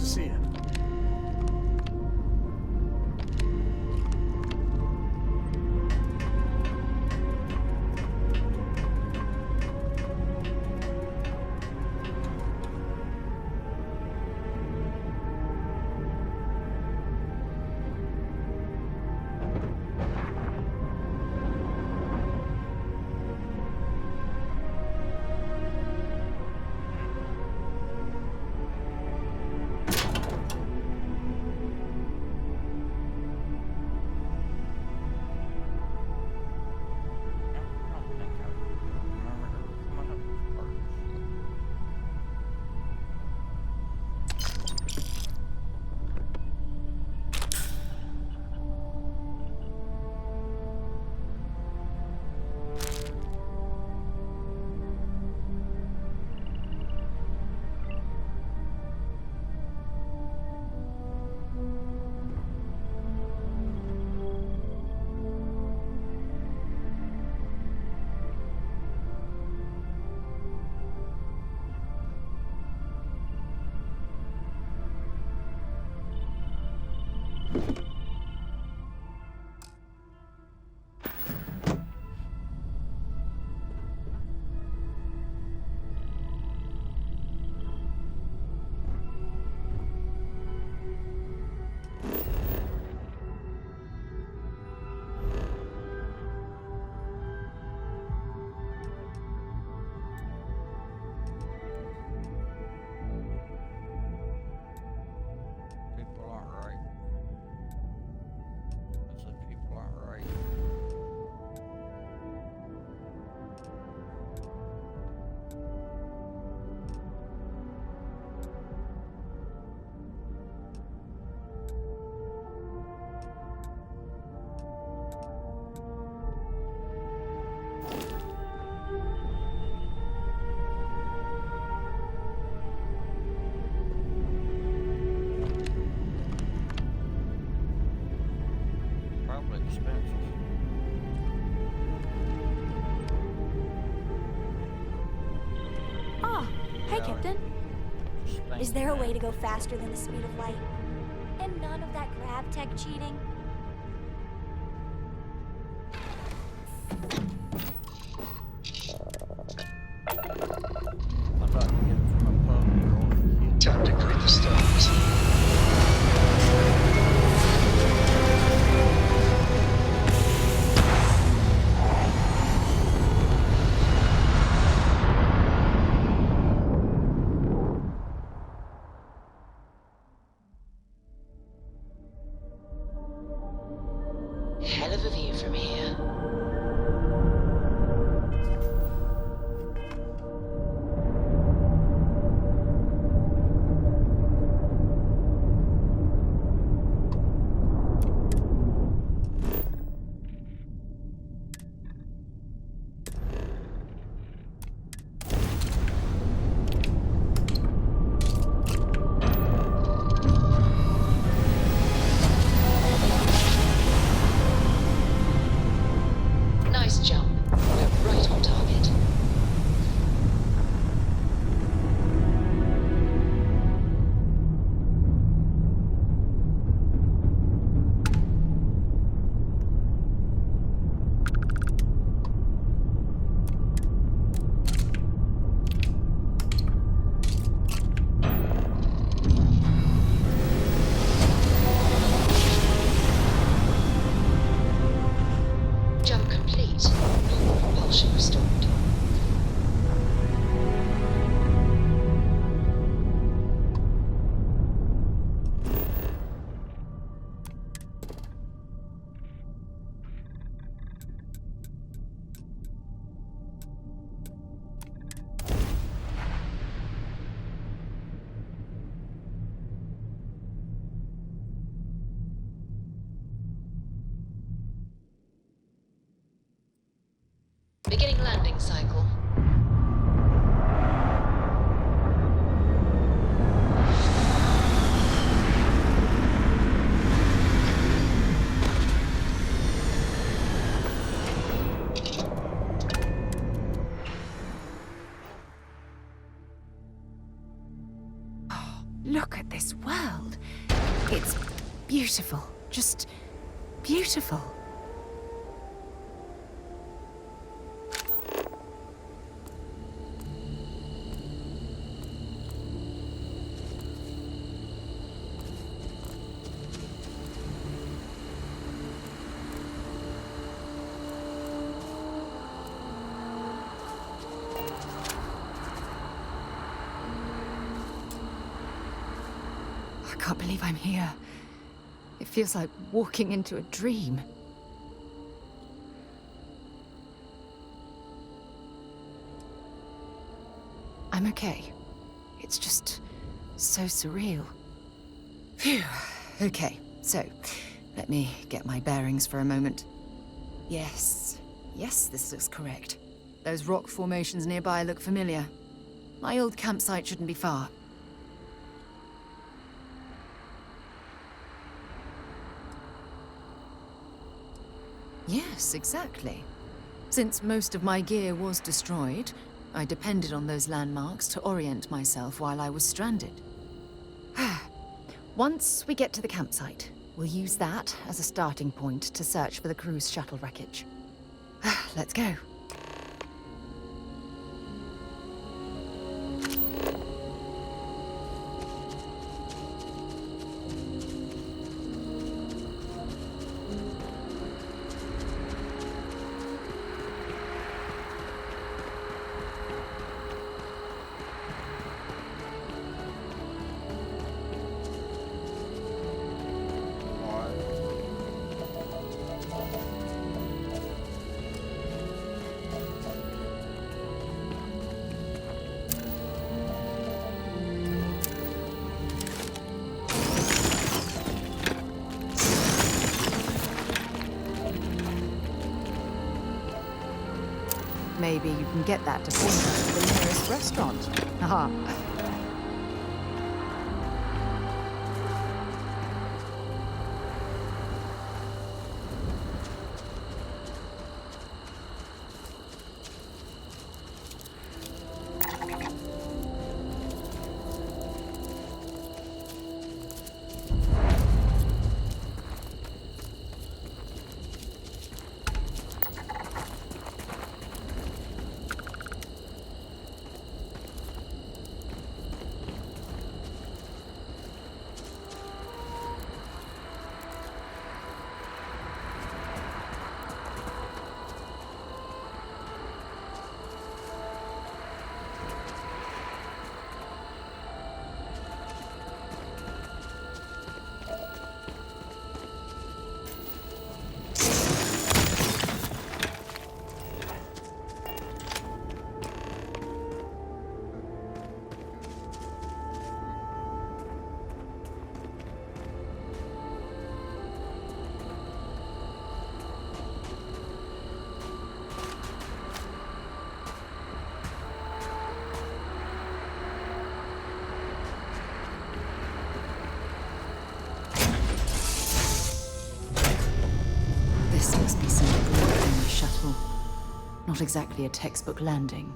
to see it. Hey, Captain. Is there a way to go faster than the speed of light? And none of that grab tech cheating? Time to clean the stones. Hell of a view from here. It's beautiful. Just beautiful. I can't believe I'm here. It feels like walking into a dream. I'm okay. It's just so surreal. Phew. Okay, so let me get my bearings for a moment. Yes, this looks correct. Those rock formations nearby look familiar. My old campsite shouldn't be far. Yes, exactly. Since most of my gear was destroyed, I depended on those landmarks to orient myself while I was stranded. Once we get to the campsite, we'll use that as a starting point to search for the cruise shuttle wreckage. Let's go. Maybe you can get that to point us to the nearest restaurant. Haha. This must be some in the shuttle. Not exactly a textbook landing,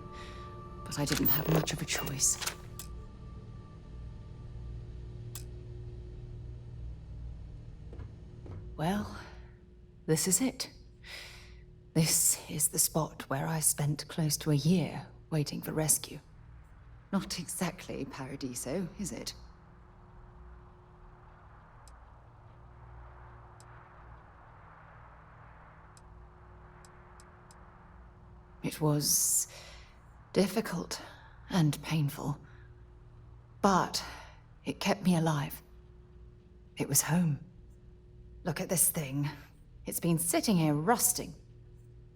but I didn't have much of a choice. Well, this is it. This is the spot where I spent close to a year waiting for rescue. Not exactly Paradiso, is it? It was difficult and painful, but it kept me alive. It was home. Look at this thing. It's been sitting here rusting.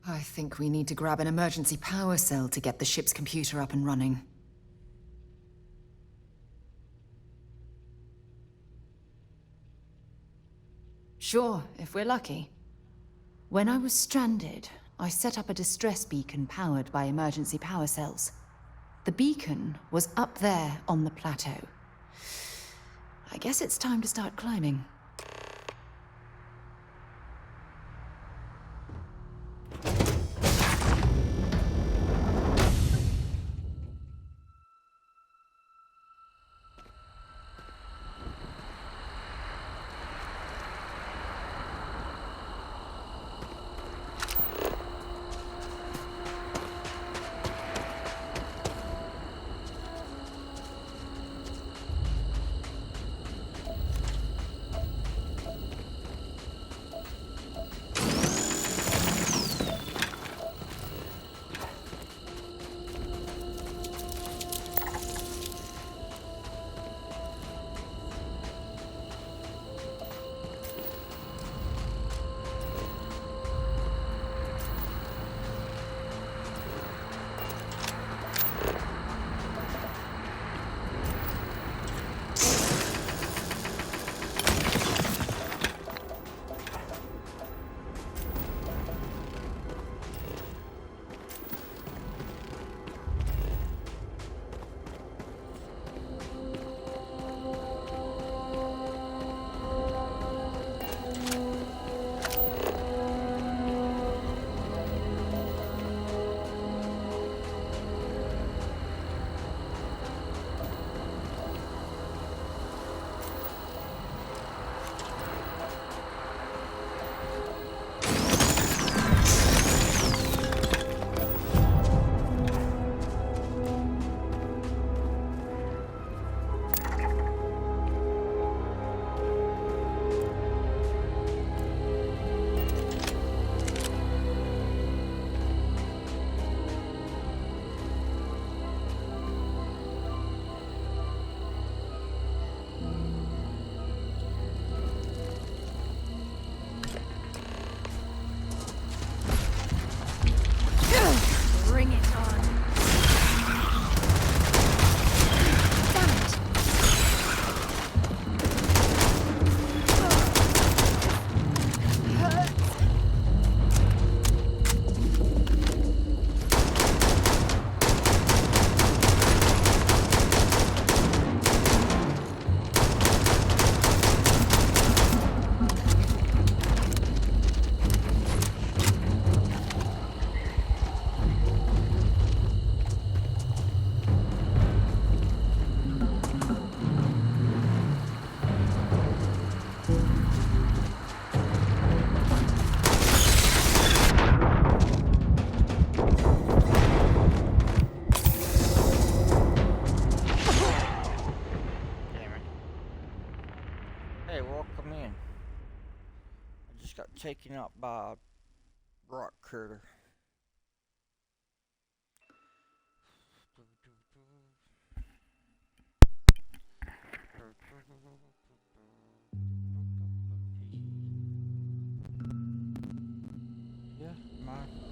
I think we need to grab an emergency power cell to get the ship's computer up and running. Sure, if we're lucky. When I was stranded, I set up a distress beacon powered by emergency power cells. The beacon was up there on the plateau. I guess it's time to start climbing. Hey, welcome in. I just got taken out by a rock critter. Yeah, mine.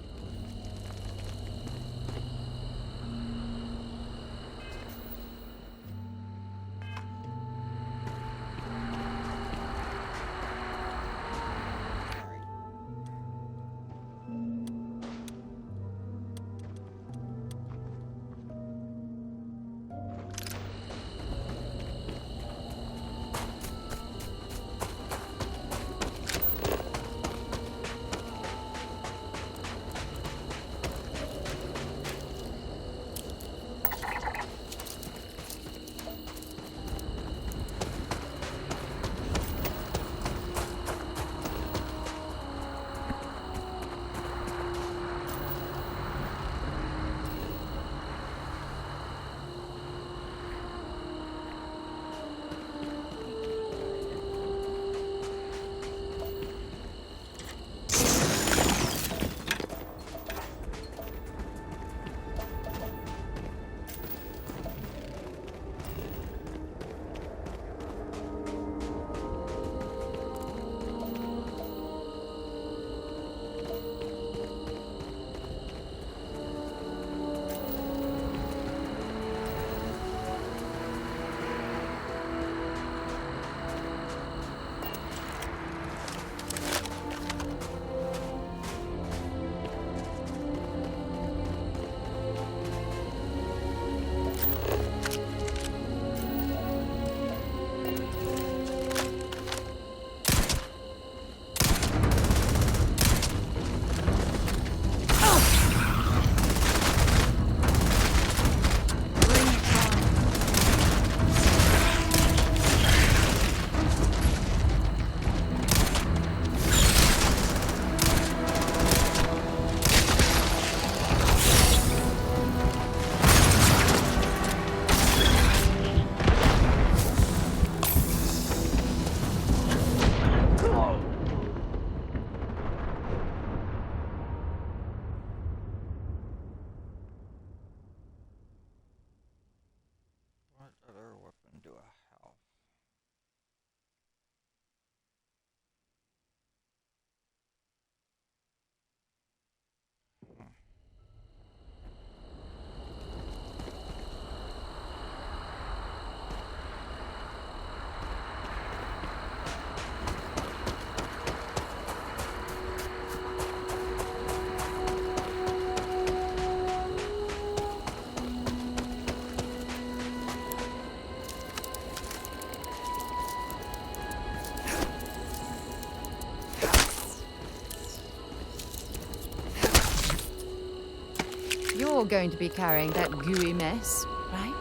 What other weapon do I have? You're going to be carrying that gooey mess, right?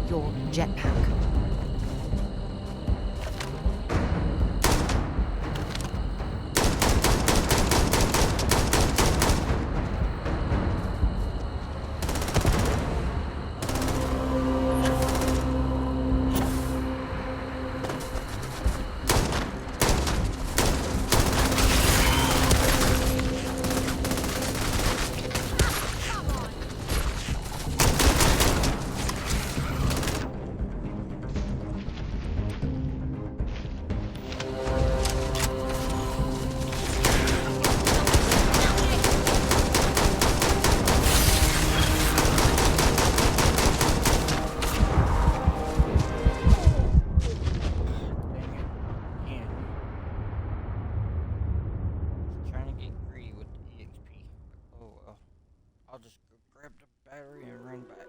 your jetpack. Trying to get greedy with the EXP. Oh well. I'll just go grab the battery and run back.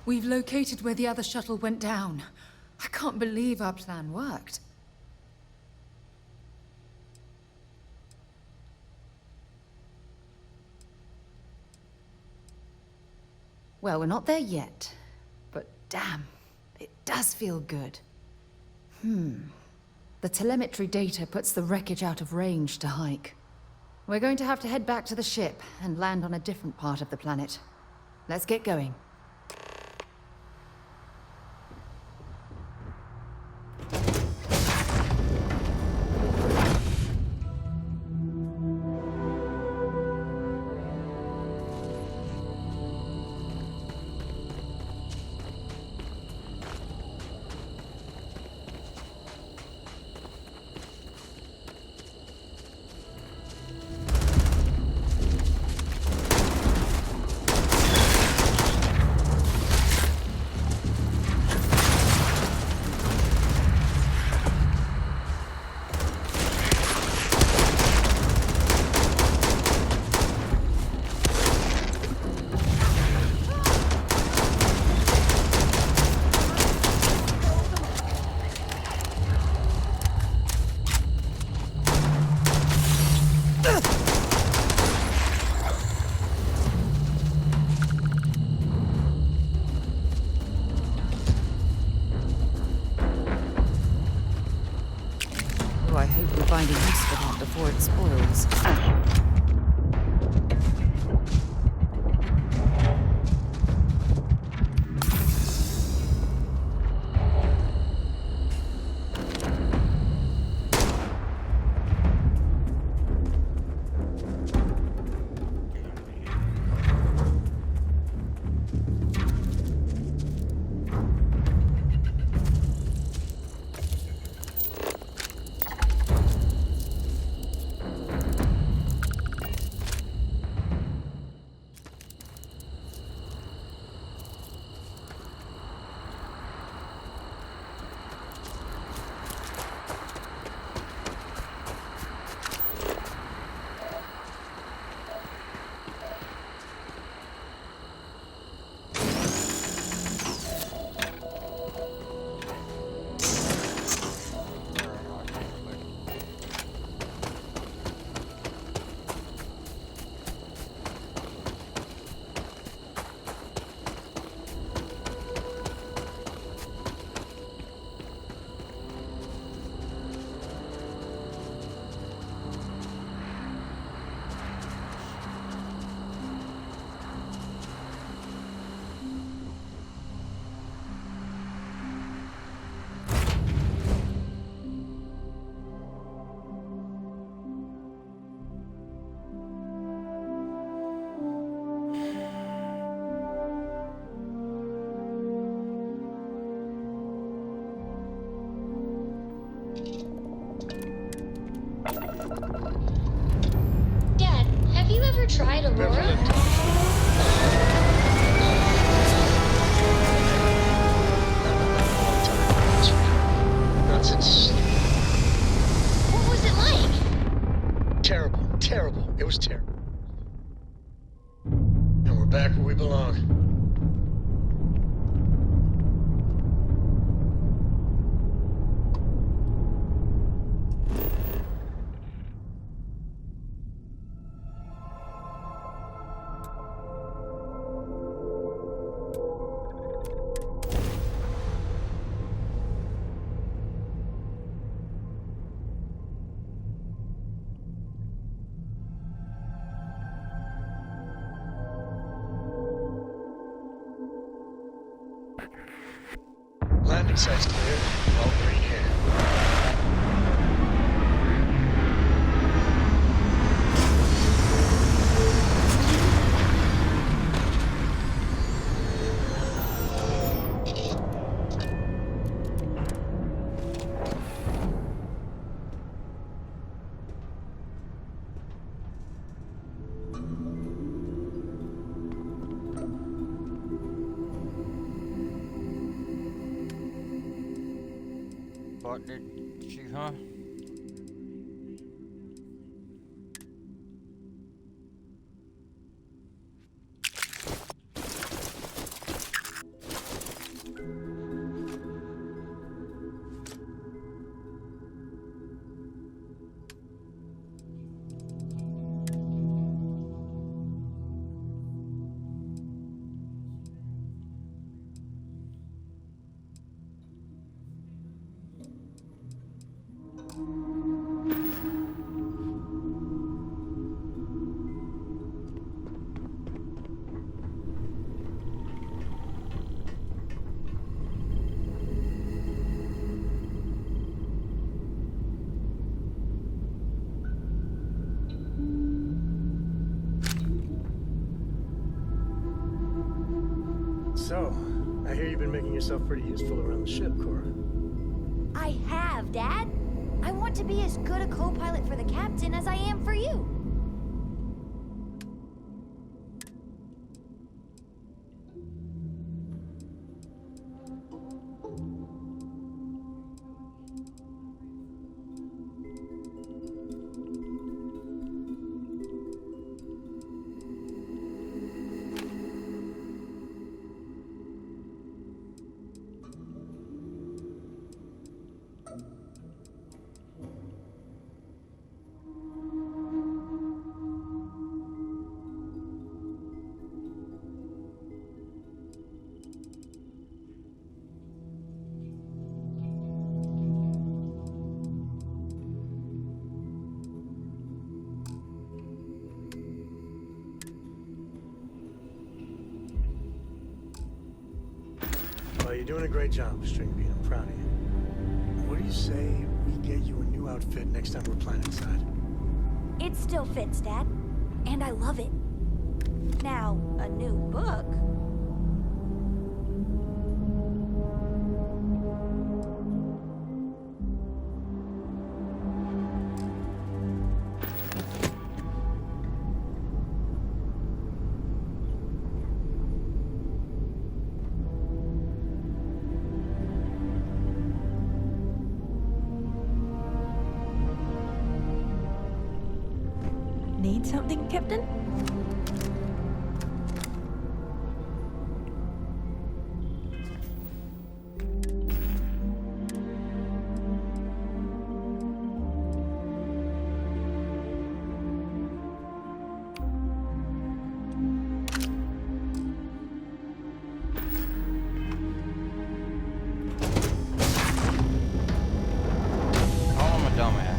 We've located where the other shuttle went down. I can't believe our plan worked. Well, we're not there yet. But damn, it does feel good. The telemetry data puts the wreckage out of range to hike. We're going to have to head back to the ship and land on a different part of the planet. Let's get going. I hope we find a use for that before it spoils. Dad, have you ever tried Aurora? Not since... What was it like? Terrible. Terrible. It was terrible. And we're back where we belong. Landing site's clear. All green here. What did you, huh? So, I hear you've been making yourself pretty useful around the ship, Cora. I have, Dad. I want to be as good a co-pilot for the captain as I am for you. Well, you're doing a great job, Stringbean. I'm proud of you. What do you say we get you a new outfit next time we're planetside? It still fits, Dad. And I love it. Now, a new book. Need something, Captain? Call him a dumbass.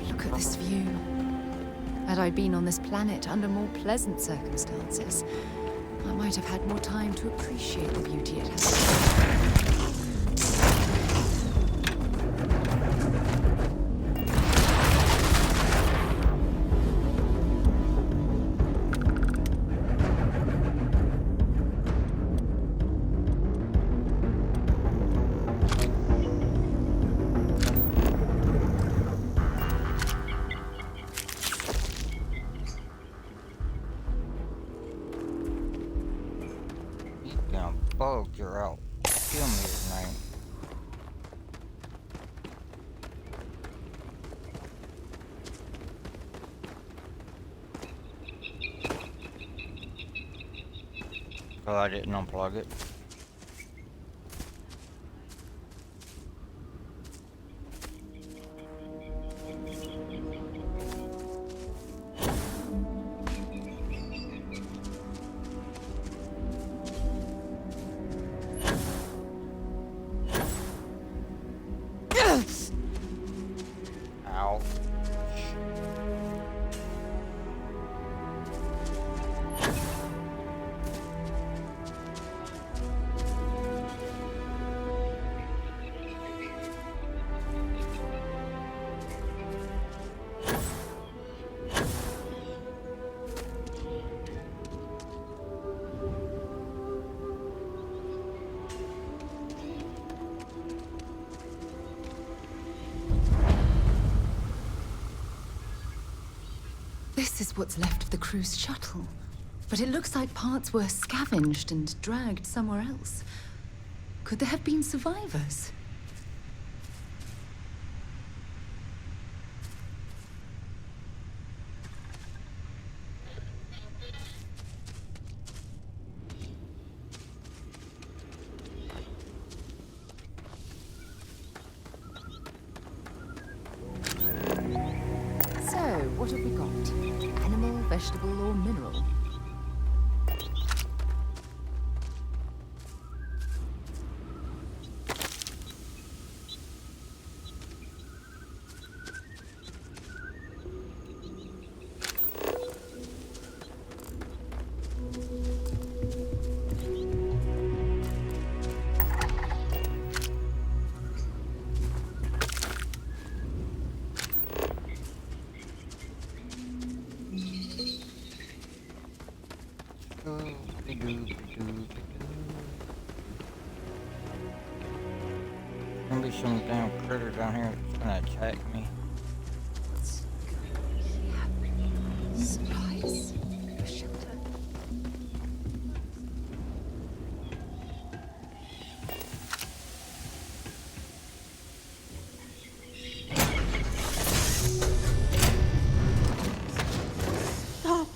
Look at this view. Had I been on this planet under more pleasant circumstances, I might have had more time to appreciate the beauty it has. He's gonna bug you out. Kill me his name. So I didn't unplug it. Ow. This is what's left of the cruise shuttle. But it looks like parts were scavenged and dragged somewhere else. Could there have been survivors? vegetable or mineral. Gonna be some damn critter down here that's gonna attack me. What's going on here? Supplies? A shelter? Stop.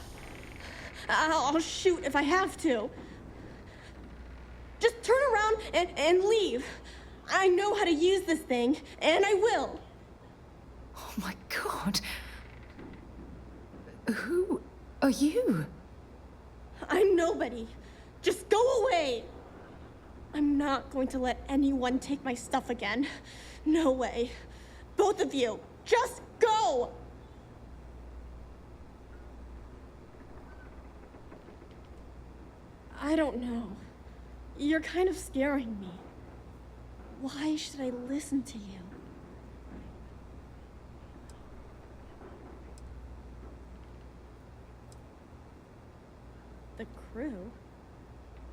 I'll shoot if I have to. Just turn around and leave. I know how to use this thing, and I will. Oh my god. Who are you? I'm nobody. Just go away. I'm not going to let anyone take my stuff again. No way. Both of you, just go! I don't know. You're kind of scaring me. Why should I listen to you? The crew?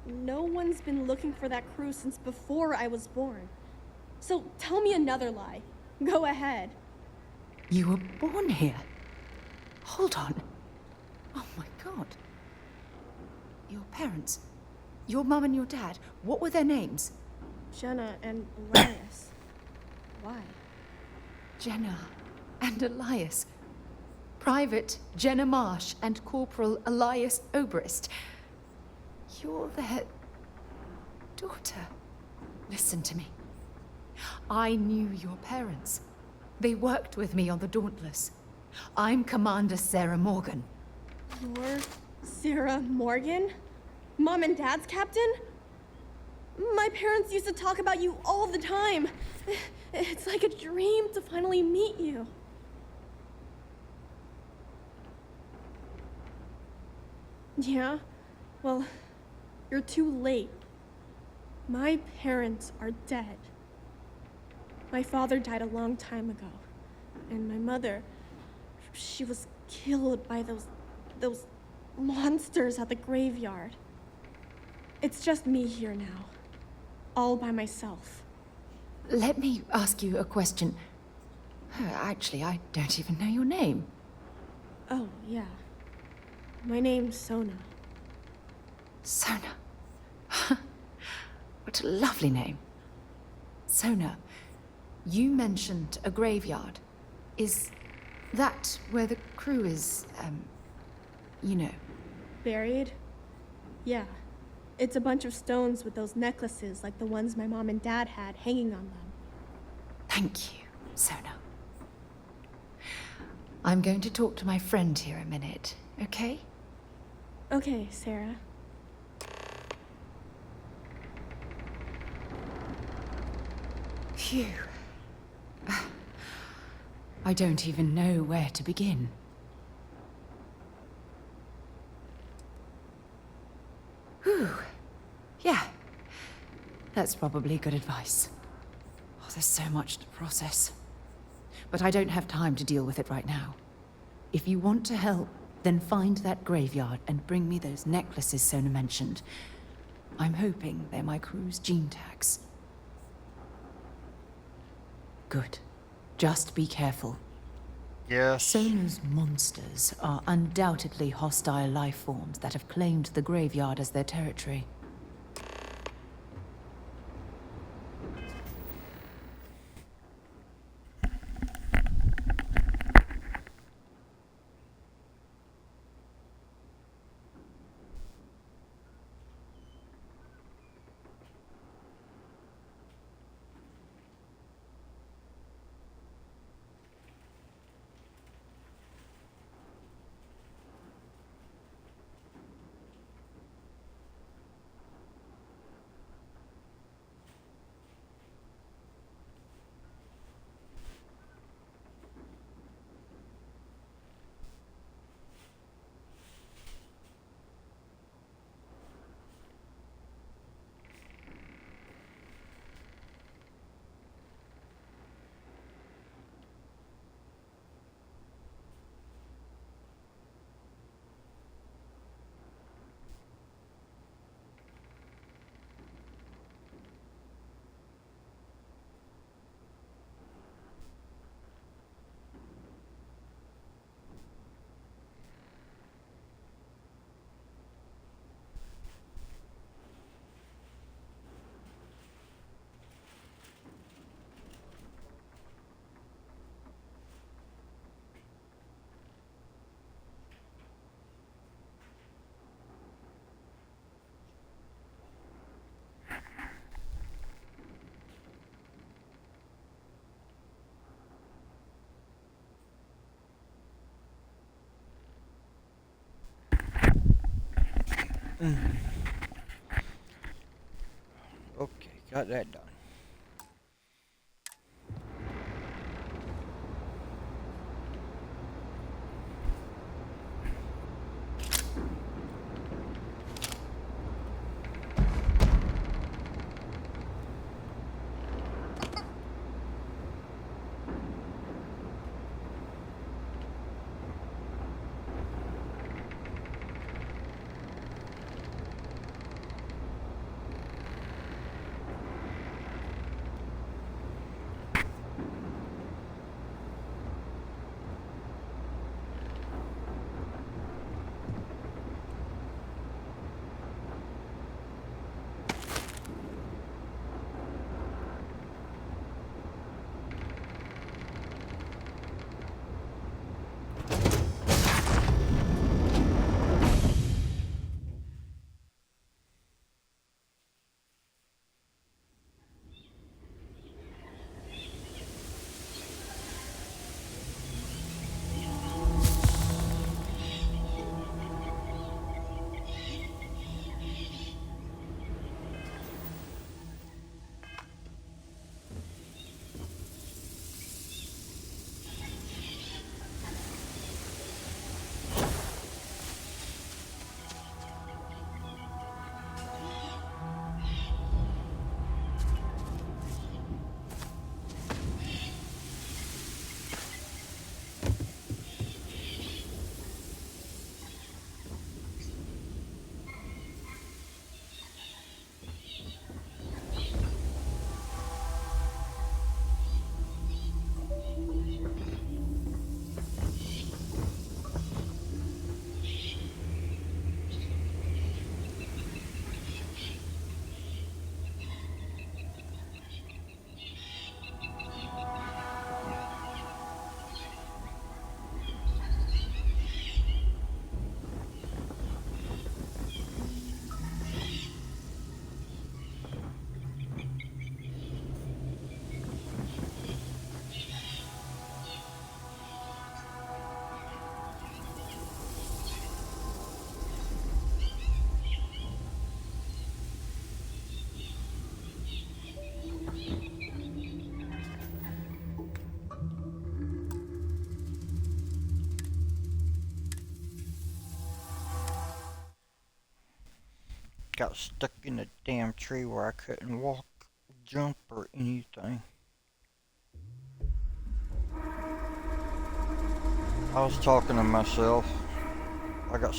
No one's been looking for that crew since before I was born. So tell me another lie. Go ahead. You were born here. Hold on. Oh my god. Your parents, your mum and your dad, what were their names? Jenna and Elias. Why? Jenna and Elias. Private Jenna Marsh and Corporal Elias Obrist. You're their daughter. Listen to me. I knew your parents. They worked with me on the Dauntless. I'm Commander Sarah Morgan. You're Sarah Morgan? Mom and Dad's captain? My parents used to talk about you all the time. It's like a dream to finally meet you. Yeah? Well, you're too late. My parents are dead. My father died a long time ago. And my mother, she was killed by those monsters at the graveyard. It's just me here now. All by myself. Let me ask you a question. Actually, I don't even know your name. Oh, yeah. My name's Sona. Sona. What a lovely name. Sona, you mentioned a graveyard. Is that where the crew is, you know? Buried? Yeah. It's a bunch of stones with those necklaces like the ones my mom and dad had hanging on them. Thank you, Sona. I'm going to talk to my friend here a minute, okay? Okay, Sarah. Phew. I don't even know where to begin. Whew. Yeah. That's probably good advice. Oh, there's so much to process. But I don't have time to deal with it right now. If you want to help, then find that graveyard and bring me those necklaces Sona mentioned. I'm hoping they're my crew's gene tags. Good. Just be careful. Yes. Sona's monsters are undoubtedly hostile life forms that have claimed the graveyard as their territory. Okay, got that done. Got stuck in a damn tree where I couldn't walk, jump, or anything. I was talking to myself. I got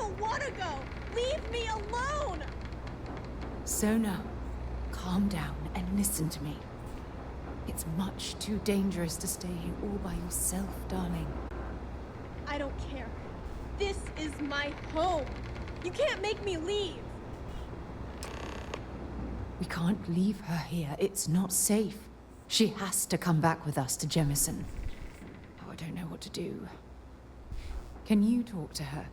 don't want to go! Leave me alone! Sona, calm down and listen to me. It's much too dangerous to stay here all by yourself, darling. I don't care. This is my home. You can't make me leave. We can't leave her here. It's not safe. She has to come back with us to Jemison. Oh, I don't know what to do. Can you talk to her?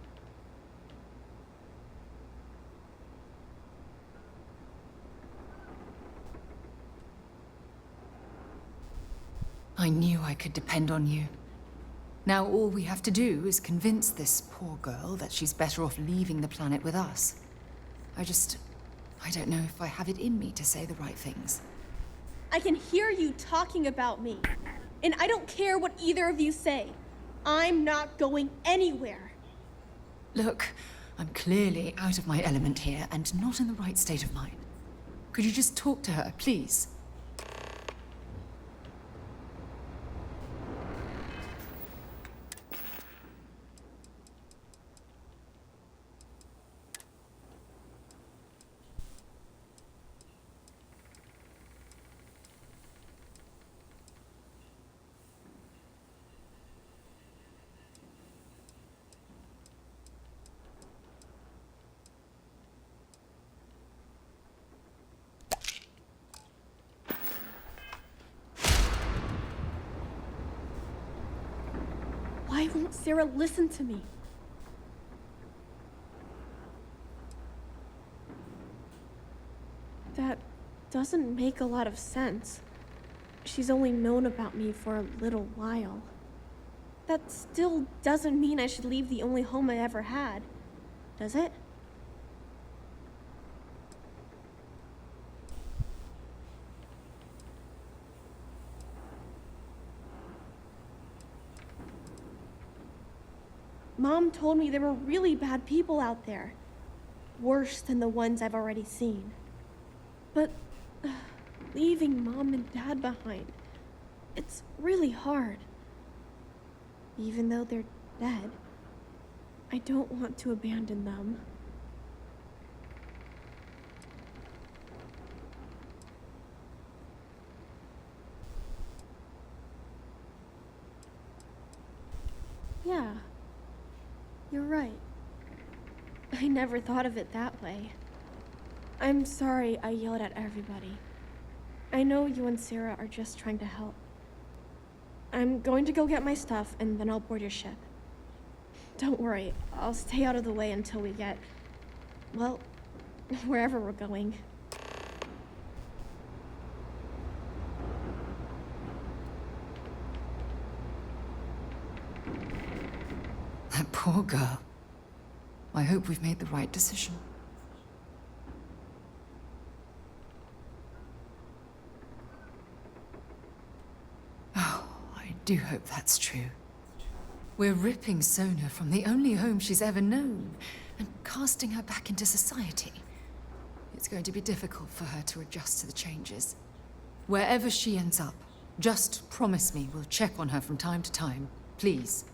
I knew I could depend on you. Now all we have to do is convince this poor girl that she's better off leaving the planet with us. I don't know if I have it in me to say the right things. I can hear you talking about me. And I don't care what either of you say. I'm not going anywhere. Look, I'm clearly out of my element here and not in the right state of mind. Could you just talk to her, please? Why won't Sarah listen to me? That doesn't make a lot of sense. She's only known about me for a little while. That still doesn't mean I should leave the only home I ever had, does it? Mom told me there were really bad people out there. Worse than the ones I've already seen. But leaving Mom and Dad behind, it's really hard. Even though they're dead, I don't want to abandon them. Yeah. You're right. I never thought of it that way. I'm sorry I yelled at everybody. I know you and Sarah are just trying to help. I'm going to go get my stuff and then I'll board your ship. Don't worry, I'll stay out of the way until we get, well, wherever we're going. That poor girl. I hope we've made the right decision. Oh, I do hope that's true. We're ripping Sona from the only home she's ever known and casting her back into society. It's going to be difficult for her to adjust to the changes. Wherever she ends up, just promise me we'll check on her from time to time, please.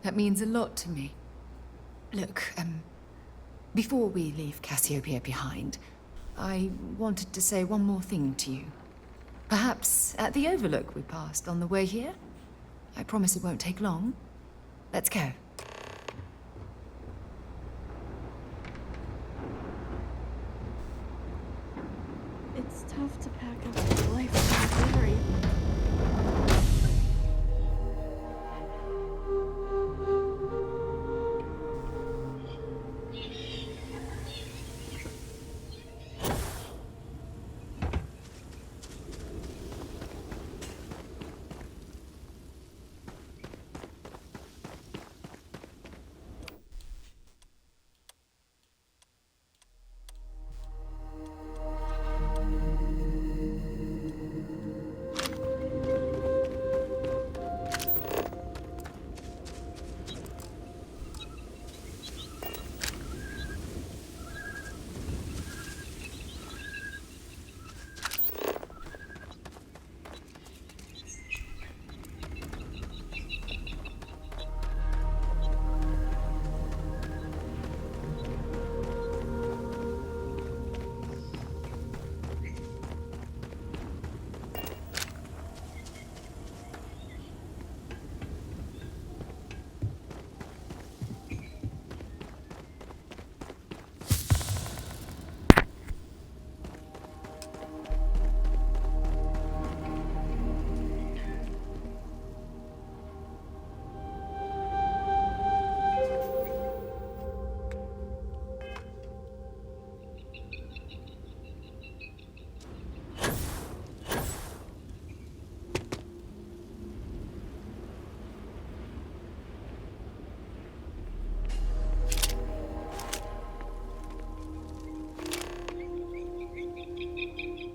That means a lot to me. Look, before we leave Cassiopeia behind, I wanted to say one more thing to you. Perhaps at the overlook we passed on the way here? I promise it won't take long. Let's go. It's tough to pack up a life without Mary.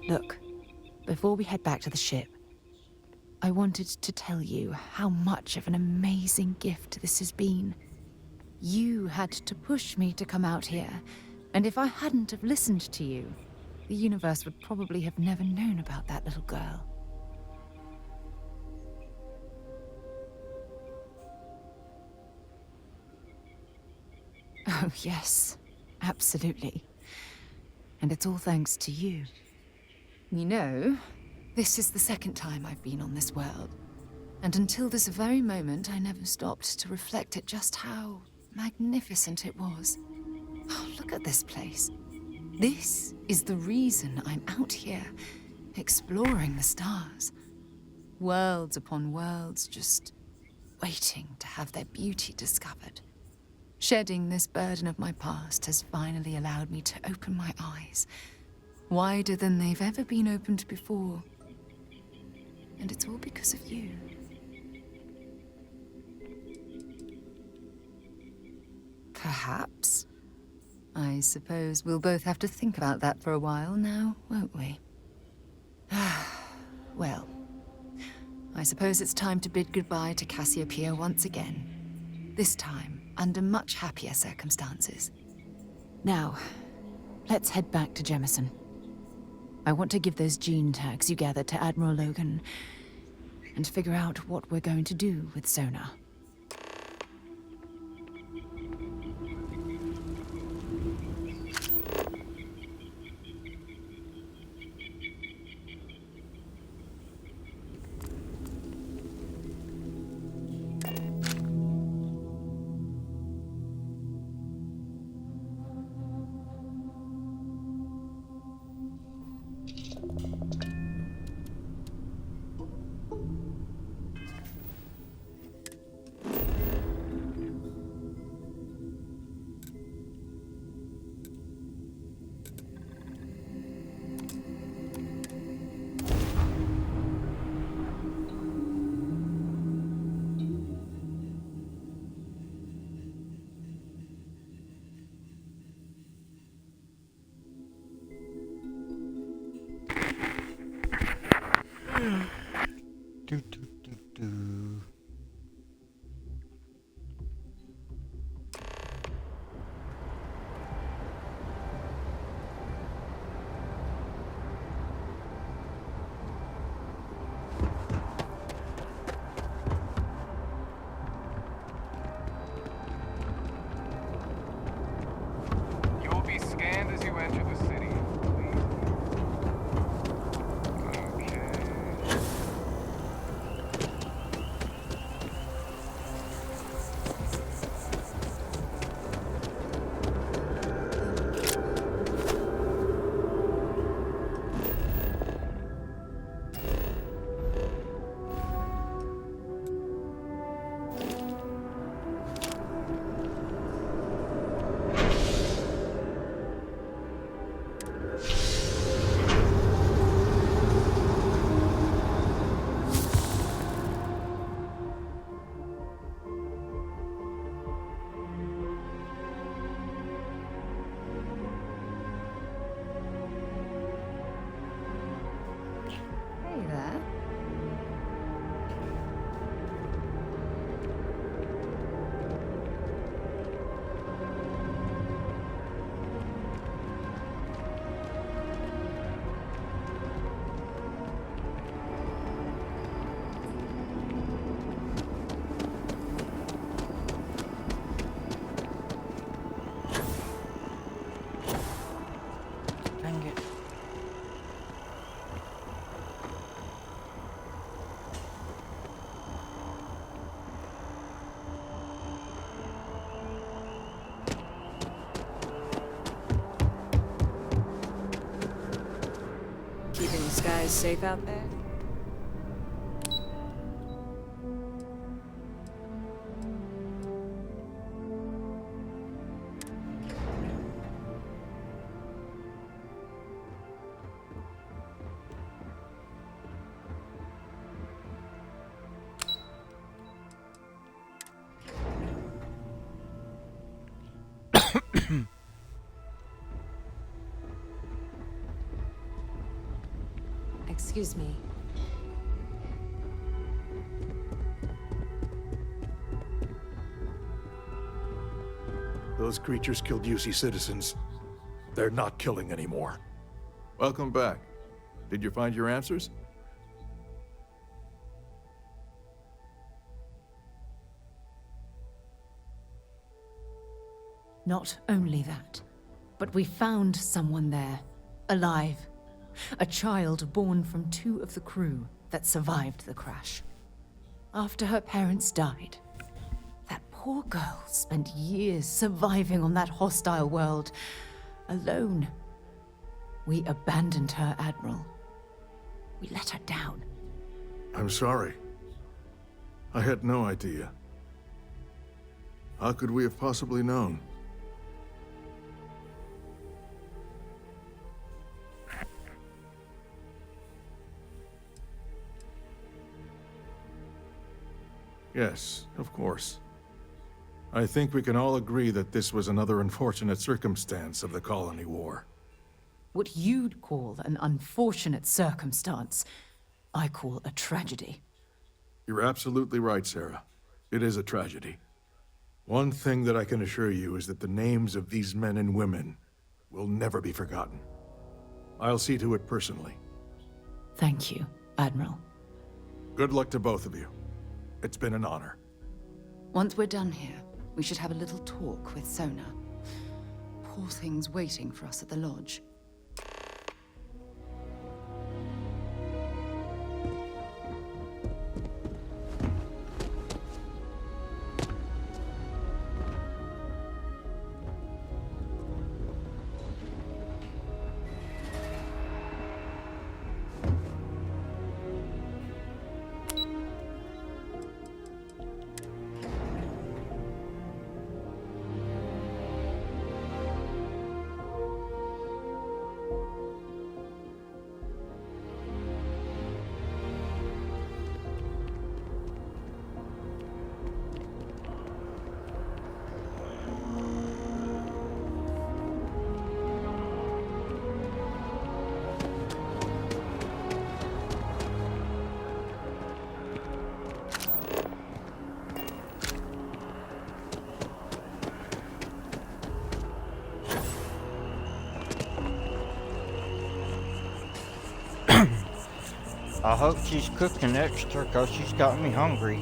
Look, before we head back to the ship, I wanted to tell you how much of an amazing gift this has been. You had to push me to come out here, and if I hadn't have listened to you, the universe would probably have never known about that little girl. Oh, yes, absolutely. And it's all thanks to you. You know, this is the second time I've been on this world. And until this very moment, I never stopped to reflect at just how magnificent it was. Oh, look at this place. This is the reason I'm out here, exploring the stars. Worlds upon worlds, just waiting to have their beauty discovered. Shedding this burden of my past has finally allowed me to open my eyes, wider than they've ever been opened before. And it's all because of you. Perhaps. I suppose we'll both have to think about that for a while now, won't we? Well, I suppose it's time to bid goodbye to Cassiopeia once again. This time, under much happier circumstances. Now, let's head back to Jemison. I want to give those gene tags you gathered to Admiral Logan and figure out what we're going to do with Sona. Do, do, do, do. You will be scanned as you enter the city. Okay. Hey there. Dang it. Keeping the skies safe out there? Excuse me. Those creatures killed UC citizens. They're not killing anymore. Welcome back. Did you find your answers? Not only that, but we found someone there, alive. A child born from 2 of the crew that survived the crash. After her parents died, that poor girl spent years surviving on that hostile world, alone. We abandoned her, Admiral. We let her down. I'm sorry. I had no idea. How could we have possibly known? Yes, of course. I think we can all agree that this was another unfortunate circumstance of the Colony War. What you'd call an unfortunate circumstance, I call a tragedy. You're absolutely right, Sarah. It is a tragedy. One thing that I can assure you is that the names of these men and women will never be forgotten. I'll see to it personally. Thank you, Admiral. Good luck to both of you. It's been an honor. Once we're done here, we should have a little talk with Sona. Poor thing's waiting for us at the lodge. I hope she's cooking extra because she's got me hungry.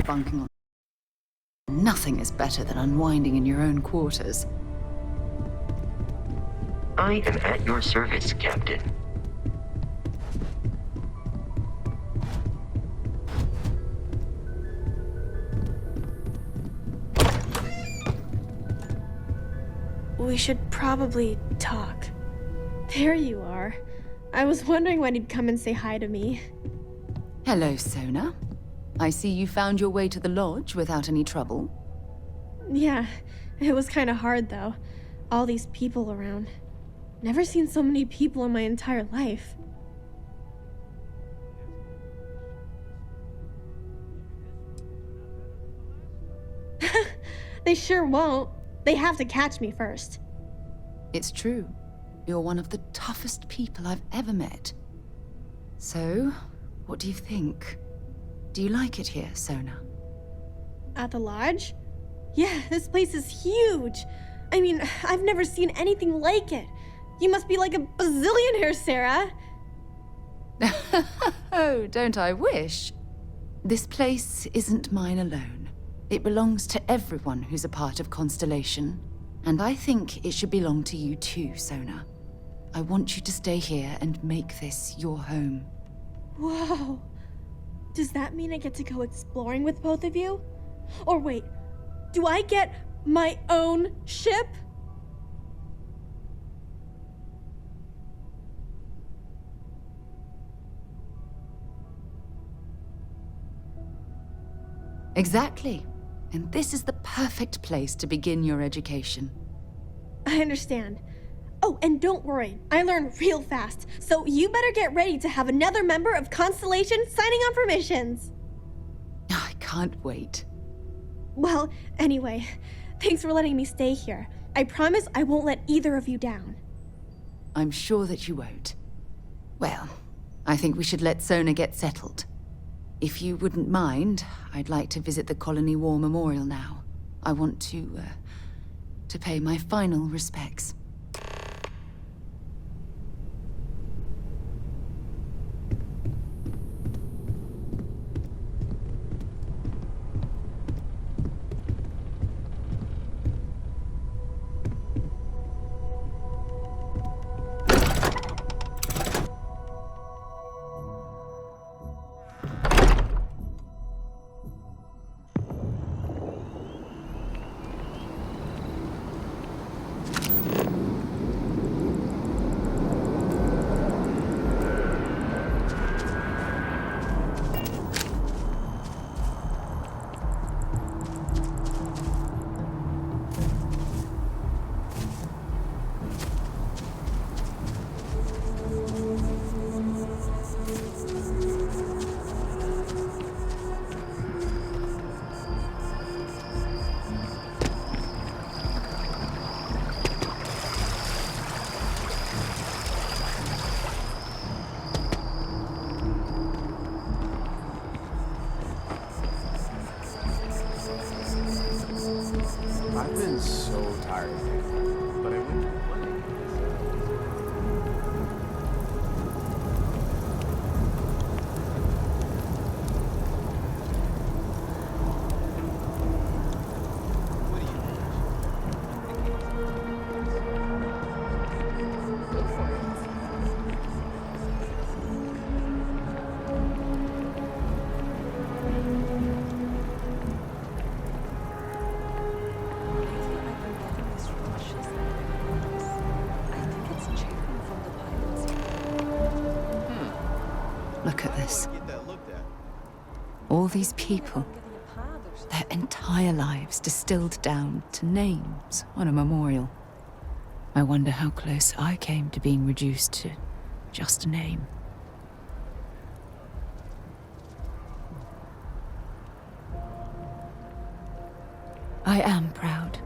Bunking on. Nothing is better than unwinding in your own quarters. I am at your service, Captain. We should probably talk. There you are. I was wondering when he'd come and say hi to me. Hello, Sona. I see you found your way to the lodge without any trouble. Yeah, it was kind of hard though. All these people around. Never seen so many people in my entire life. They sure won't. They have to catch me first. It's true. You're one of the toughest people I've ever met. So, what do you think? Do you like it here, Sona? At the lodge? Yeah, this place is huge. I mean, I've never seen anything like it. You must be like a bazillionaire, Sarah. Oh, don't I wish? This place isn't mine alone. It belongs to everyone who's a part of Constellation. And I think it should belong to you too, Sona. I want you to stay here and make this your home. Whoa. Does that mean I get to go exploring with both of you? Or wait, do I get my own ship? Exactly. And this is the perfect place to begin your education. I understand. Oh, and don't worry, I learn real fast, so you better get ready to have another member of Constellation signing on for missions. I can't wait. Well, anyway, thanks for letting me stay here. I promise I won't let either of you down. I'm sure that you won't. Well, I think we should let Sona get settled. If you wouldn't mind, I'd like to visit the Colony War Memorial now. I want to pay my final respects. I've been so tired of it, but I went to play. What do you think? Go for it. Look at this. Get that looked at. All these people. Their entire lives distilled down to names on a memorial. I wonder how close I came to being reduced to just a name. I am proud.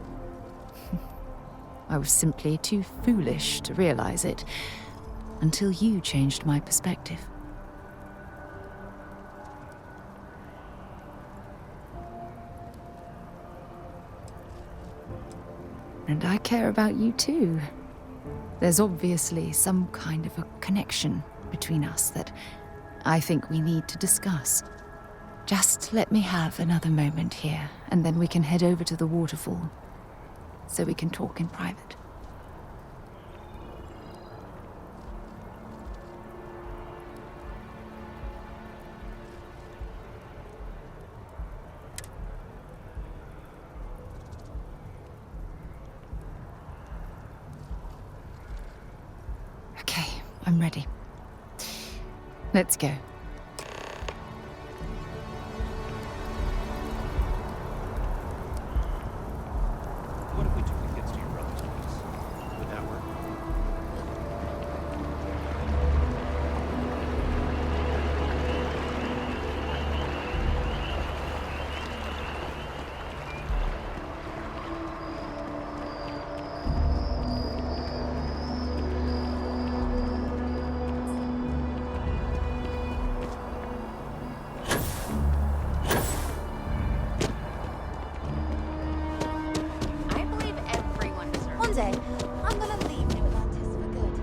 I was simply too foolish to realize it until you changed my perspective. And I care about you too. There's obviously some kind of a connection between us that I think we need to discuss. Just let me have another moment here, and then we can head over to the waterfall, so we can talk in private. Okay, I'm ready. Let's go. What if we took the kids to your brother's place? Would that work? I believe everyone deserves. One day, I'm gonna leave New Atlantis for good.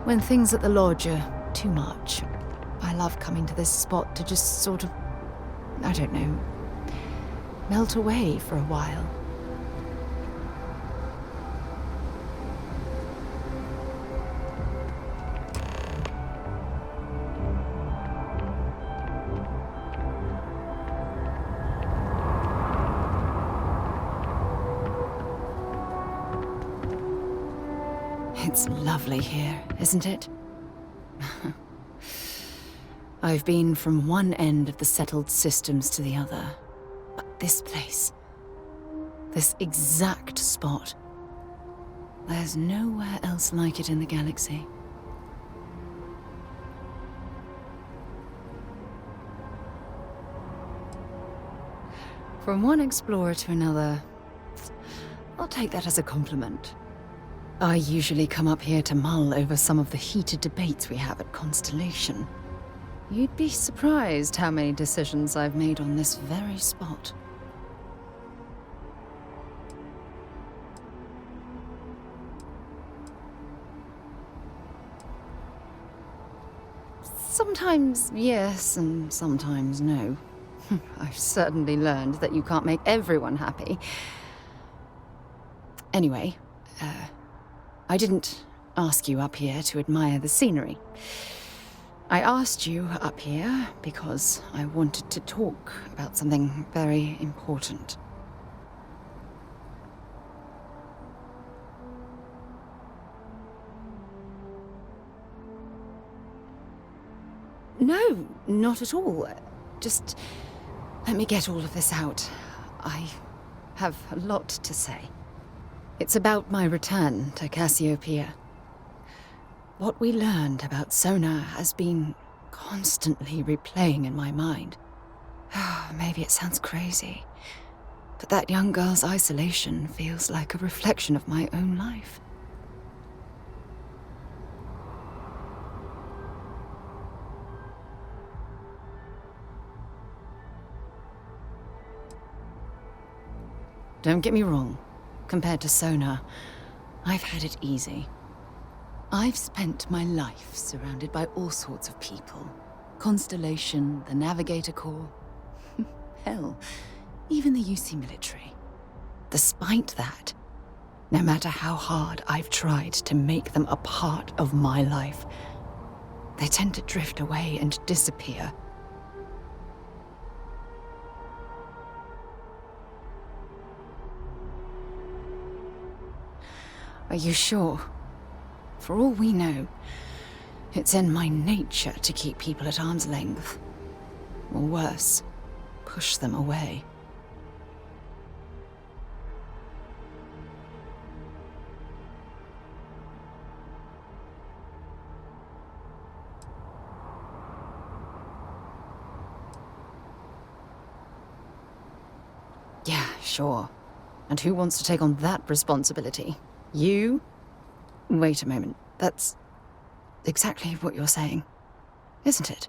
When things at the lodge are too much, I love coming to this spot to just sort of, I don't know, melt away for a while. It's lovely here, isn't it? I've been from one end of the settled systems to the other. But this place, this exact spot, there's nowhere else like it in the galaxy. From one explorer to another, I'll take that as a compliment. I usually come up here to mull over some of the heated debates we have at Constellation. You'd be surprised how many decisions I've made on this very spot. Sometimes yes, and sometimes no. I've certainly learned that you can't make everyone happy. Anyway, I didn't ask you up here to admire the scenery. I asked you up here because I wanted to talk about something very important. No, not at all. Just let me get all of this out. I have a lot to say. It's about my return to Cassiopeia. What we learned about Sona has been constantly replaying in my mind. Maybe it sounds crazy, but that young girl's isolation feels like a reflection of my own life. Don't get me wrong. Compared to Sona, I've had it easy. I've spent my life surrounded by all sorts of people. Constellation, the Navigator Corps. Hell, even the UC military. Despite that, no matter how hard I've tried to make them a part of my life, they tend to drift away and disappear. Are you sure? For all we know, it's in my nature to keep people at arm's length. Or worse, push them away. Yeah, sure. And who wants to take on that responsibility? You? Wait a moment. That's exactly what you're saying, isn't it?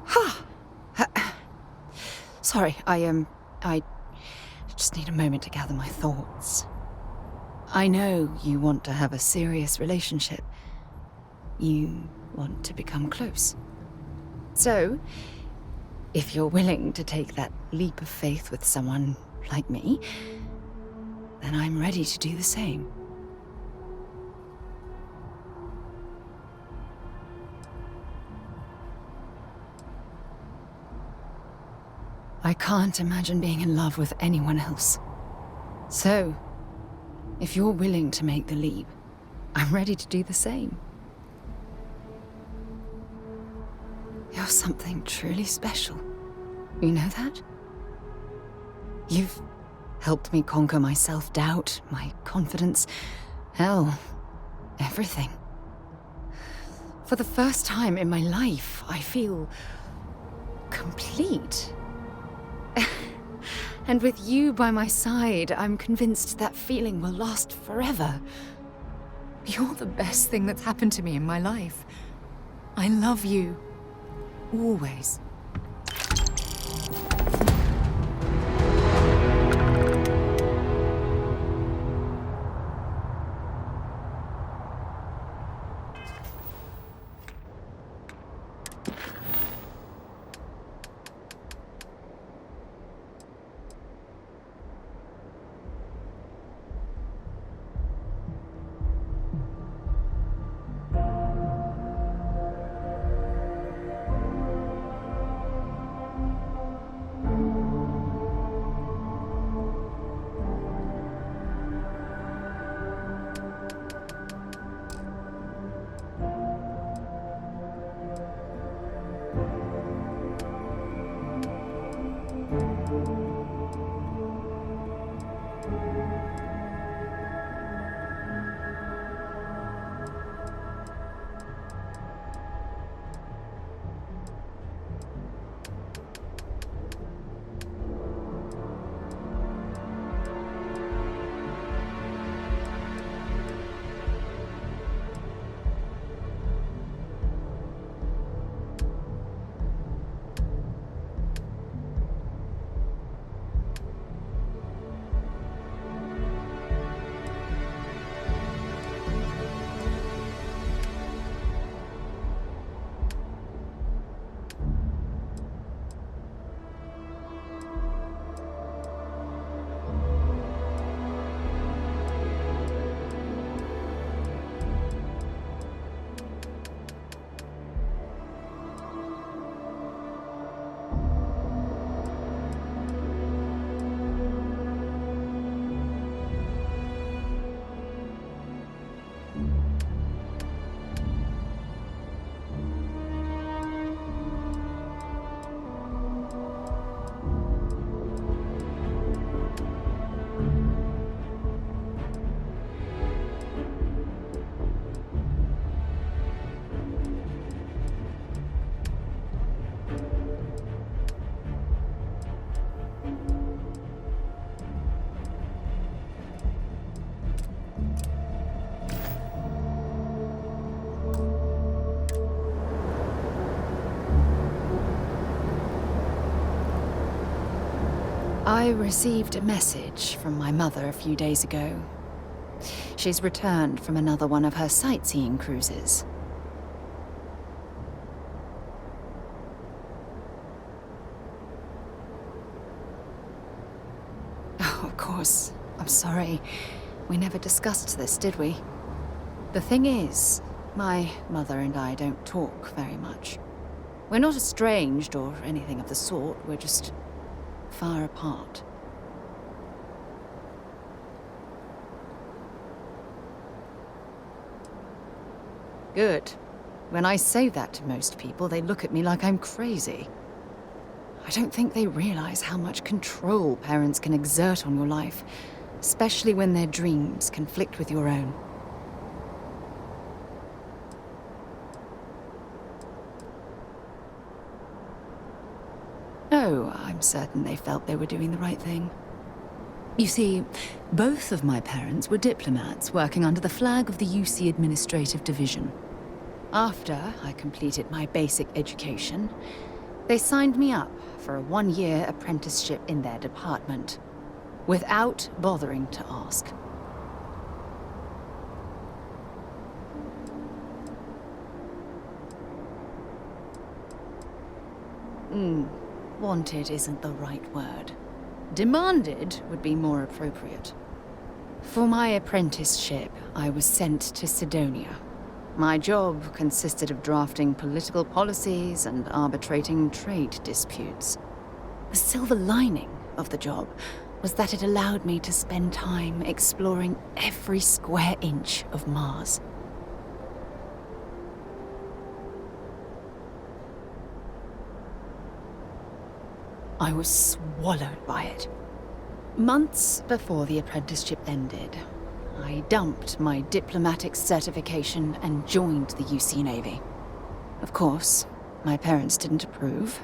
Ha! Sorry, I just need a moment to gather my thoughts. I know you want to have a serious relationship. You want to become close. So, if you're willing to take that leap of faith with someone like me, then I'm ready to do the same. I can't imagine being in love with anyone else. So, if you're willing to make the leap, I'm ready to do the same. You're something truly special. You know that? You've helped me conquer my self-doubt, my confidence, hell, everything. For the first time in my life, I feel complete. And with you by my side, I'm convinced that feeling will last forever. You're the best thing that's happened to me in my life. I love you. Always. I received a message from my mother a few days ago. She's returned from another one of her sightseeing cruises. Oh, of course. I'm sorry. We never discussed this, did we? The thing is, my mother and I don't talk very much. We're not estranged or anything of the sort. We're just far apart. Good. When I say that to most people, they look at me like I'm crazy. I don't think they realize how much control parents can exert on your life, especially when their dreams conflict with your own. Oh, I'm certain they felt they were doing the right thing. You see, both of my parents were diplomats working under the flag of the UC Administrative Division. After I completed my basic education, they signed me up for a one-year apprenticeship in their department, without bothering to ask. Wanted isn't the right word. Demanded would be more appropriate. For my apprenticeship, I was sent to Sidonia. My job consisted of drafting political policies and arbitrating trade disputes. The silver lining of the job was that it allowed me to spend time exploring every square inch of Mars. I was swallowed by it. Months before the apprenticeship ended, I dumped my diplomatic certification and joined the UC Navy. Of course, my parents didn't approve.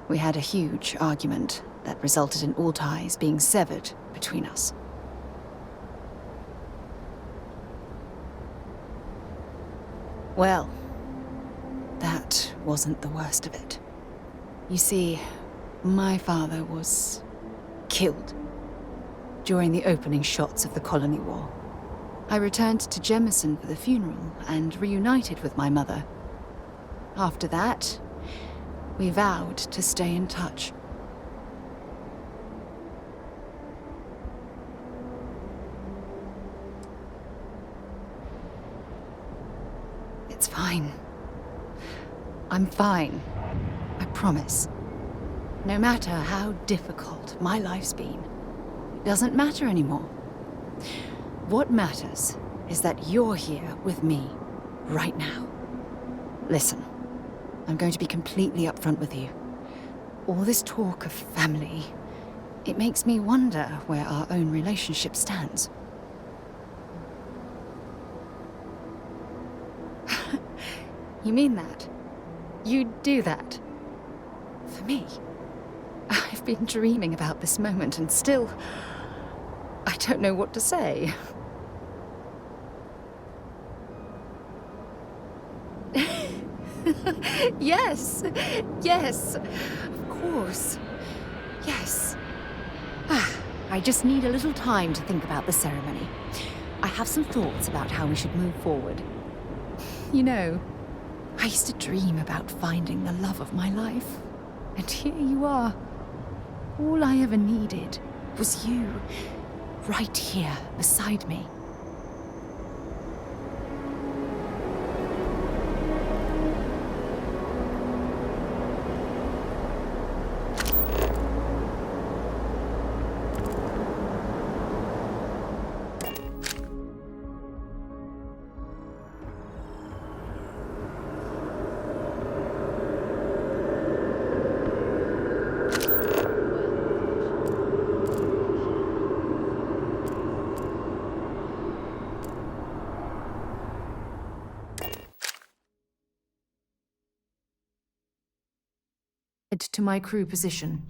We had a huge argument that resulted in all ties being severed between us. Well, that wasn't the worst of it. You see, my father was killed during the opening shots of the Colony War. I returned to Jemison for the funeral and reunited with my mother. After that, we vowed to stay in touch. It's fine. I'm fine. I promise. No matter how difficult my life's been, it doesn't matter anymore. What matters is that you're here with me, right now. Listen, I'm going to be completely upfront with you. All this talk of family, It makes me wonder where our own relationship stands. You mean that? You'd do that? For me? I've been dreaming about this moment and still... I don't know what to say. Yes! Yes! Of course. Yes. I just need a little time to think about the ceremony. I have some thoughts about how we should move forward. You know, I used to dream about finding the love of my life. And here you are. All I ever needed was you, right here beside me. To my crew position.